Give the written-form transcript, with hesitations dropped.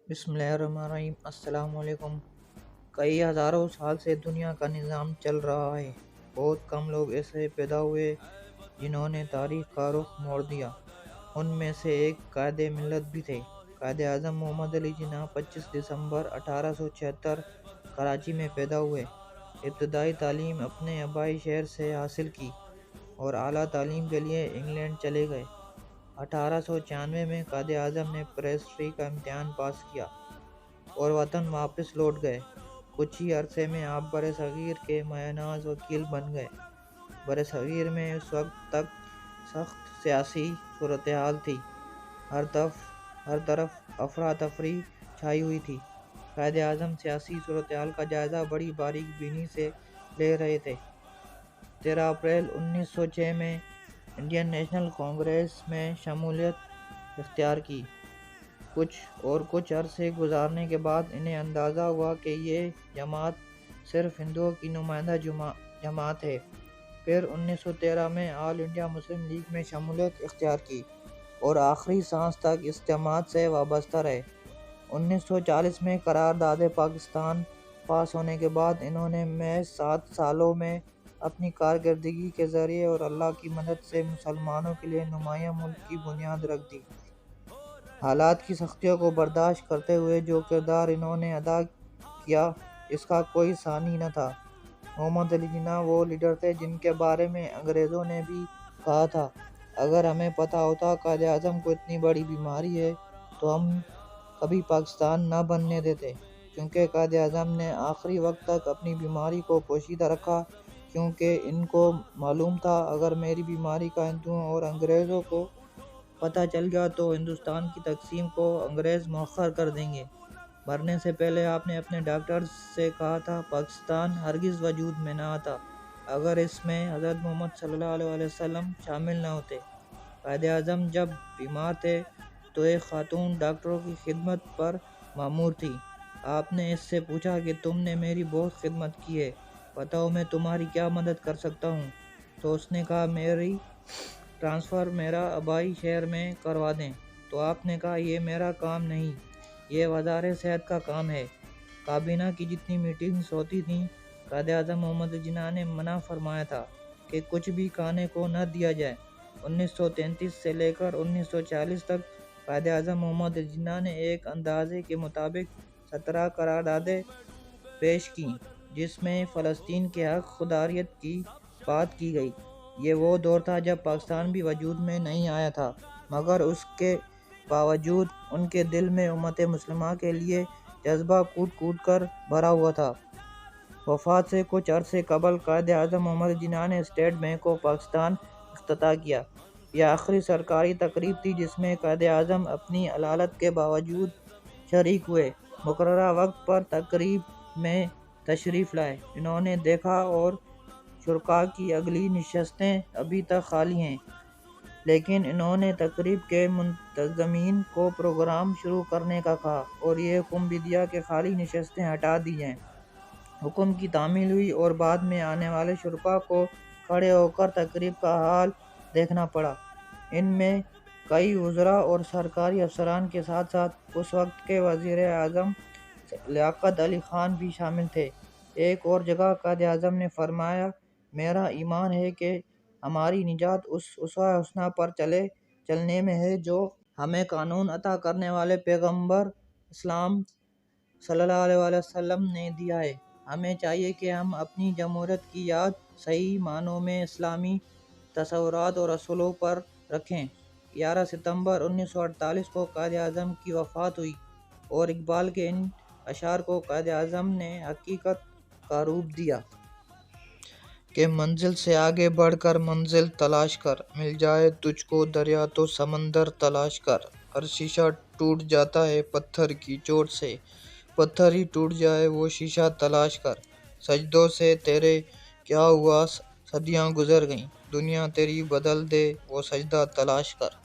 بسم اللہ الرحمن الرحیم۔ السلام علیکم۔ کئی ہزاروں سال سے دنیا کا نظام چل رہا ہے۔ بہت کم لوگ ایسے پیدا ہوئے جنہوں نے تاریخ کا رخ موڑ دیا۔ ان میں سے ایک قائد ملت بھی تھے۔ قائد اعظم محمد علی جناح 25 دسمبر 1876 کراچی میں پیدا ہوئے۔ ابتدائی تعلیم اپنے آبائی شہر سے حاصل کی اور اعلیٰ تعلیم کے لیے انگلینڈ چلے گئے۔ 1896 میں قائد اعظم نے پیرسٹری کا امتحان پاس کیا اور وطن واپس لوٹ گئے۔ کچھ ہی عرصے میں آپ برصغیر کے مایہ ناز وکیل بن گئے۔ برصغیر میں اس وقت تک سخت سیاسی صورتحال تھی۔ ہر طرف افراتفری چھائی ہوئی تھی۔ قائد اعظم سیاسی صورتحال کا جائزہ بڑی باریک بینی سے لے رہے تھے۔ 13 اپریل 1906 میں انڈین نیشنل کانگریس میں شمولیت اختیار کی۔ کچھ عرصے گزارنے کے بعد انہیں اندازہ ہوا کہ یہ جماعت صرف ہندوؤں کی نمائندہ جماعت ہے۔ پھر 1913 میں آل انڈیا مسلم لیگ میں شمولیت اختیار کی اور آخری سانس تک اس جماعت سے وابستہ رہے۔ 1940 میں قرارداد پاکستان پاس ہونے کے بعد انہوں نے محض 7 سالوں میں اپنی کارکردگی کے ذریعے اور اللہ کی مدد سے مسلمانوں کے لیے نمایاں ملک کی بنیاد رکھ دی۔ حالات کی سختیوں کو برداشت کرتے ہوئے جو کردار انہوں نے ادا کیا اس کا کوئی ثانی نہ تھا۔ محمد علی جناح وہ لیڈر تھے جن کے بارے میں انگریزوں نے بھی کہا تھا، اگر ہمیں پتہ ہوتا قائد اعظم کو اتنی بڑی بیماری ہے تو ہم کبھی پاکستان نہ بننے دیتے۔ کیونکہ قائد اعظم نے آخری وقت تک اپنی بیماری کو پوشیدہ رکھا، کیونکہ ان کو معلوم تھا اگر میری بیماری کا ہندوؤں اور انگریزوں کو پتہ چل گیا تو ہندوستان کی تقسیم کو انگریز مؤخر کر دیں گے۔ مرنے سے پہلے آپ نے اپنے ڈاکٹرز سے کہا تھا، پاکستان ہرگز وجود میں نہ آتا اگر اس میں حضرت محمد صلی اللہ علیہ وسلم شامل نہ ہوتے۔ قائد اعظم جب بیمار تھے تو ایک خاتون ڈاکٹروں کی خدمت پر مامور تھی۔ آپ نے اس سے پوچھا کہ تم نے میری بہت خدمت کی ہے، بتاؤ میں تمہاری کیا مدد کر سکتا ہوں؟ تو اس نے کہا، میری ٹرانسفر میرا آبائی شہر میں کروا دیں۔ تو آپ نے کہا، یہ میرا کام نہیں، یہ وزارت صحت کا کام ہے۔ کابینہ کی جتنی میٹنگز ہوتی تھیں، قائد اعظم محمد جناح نے منع فرمایا تھا کہ کچھ بھی کھانے کو نہ دیا جائے۔ 1933 سے لے کر 1940 تک قائد اعظم محمد جناح نے ایک اندازے کے مطابق 17 قراردادیں پیش کیں جس میں فلسطین کے حق خودارادیت کی بات کی گئی۔ یہ وہ دور تھا جب پاکستان بھی وجود میں نہیں آیا تھا، مگر اس کے باوجود ان کے دل میں امت مسلمہ کے لیے جذبہ کوٹ کوٹ کر بھرا ہوا تھا۔ وفات سے کچھ عرصے قبل قائد اعظم محمد جناح نے اسٹیٹ بینک آف پاکستان افتتاح کیا۔ یہ آخری سرکاری تقریب تھی جس میں قائد اعظم اپنی علالت کے باوجود شریک ہوئے۔ مقررہ وقت پر تقریب میں تشریف لائے۔ انہوں نے دیکھا اور شرکاء کی اگلی نشستیں ابھی تک خالی ہیں، لیکن انہوں نے تقریب کے منتظمین کو پروگرام شروع کرنے کا کہا اور یہ حکم بھی دیا کہ خالی نشستیں ہٹا دی جائیں۔ حکم کی تعمیل ہوئی اور بعد میں آنے والے شرکاء کو کھڑے ہو کر تقریب کا حال دیکھنا پڑا۔ ان میں کئی وزراء اور سرکاری افسران کے ساتھ ساتھ اس وقت کے وزیر اعظم لیاقت علی خان بھی شامل تھے۔ ایک اور جگہ قائد اعظم نے فرمایا، میرا ایمان ہے کہ ہماری نجات اس اسوہ حسنہ پر چلنے میں ہے جو ہمیں قانون عطا کرنے والے پیغمبر اسلام صلی اللہ علیہ وسلم نے دیا ہے۔ ہمیں چاہیے کہ ہم اپنی جمہوریت کی یاد صحیح معنوں میں اسلامی تصورات اور اصولوں پر رکھیں۔ 11 ستمبر 1948 کو قائد اعظم کی وفات ہوئی اور اقبال کے ان اشعار کو قائد اعظم نے حقیقت کا روپ دیا کہ منزل سے آگے بڑھ کر منزل تلاش کر، مل جائے تجھ کو دریا تو سمندر تلاش کر، ہر شیشہ ٹوٹ جاتا ہے پتھر کی چوٹ سے، پتھر ہی ٹوٹ جائے وہ شیشہ تلاش کر، سجدوں سے تیرے کیا ہوا صدیاں گزر گئیں، دنیا تیری بدل دے وہ سجدہ تلاش کر۔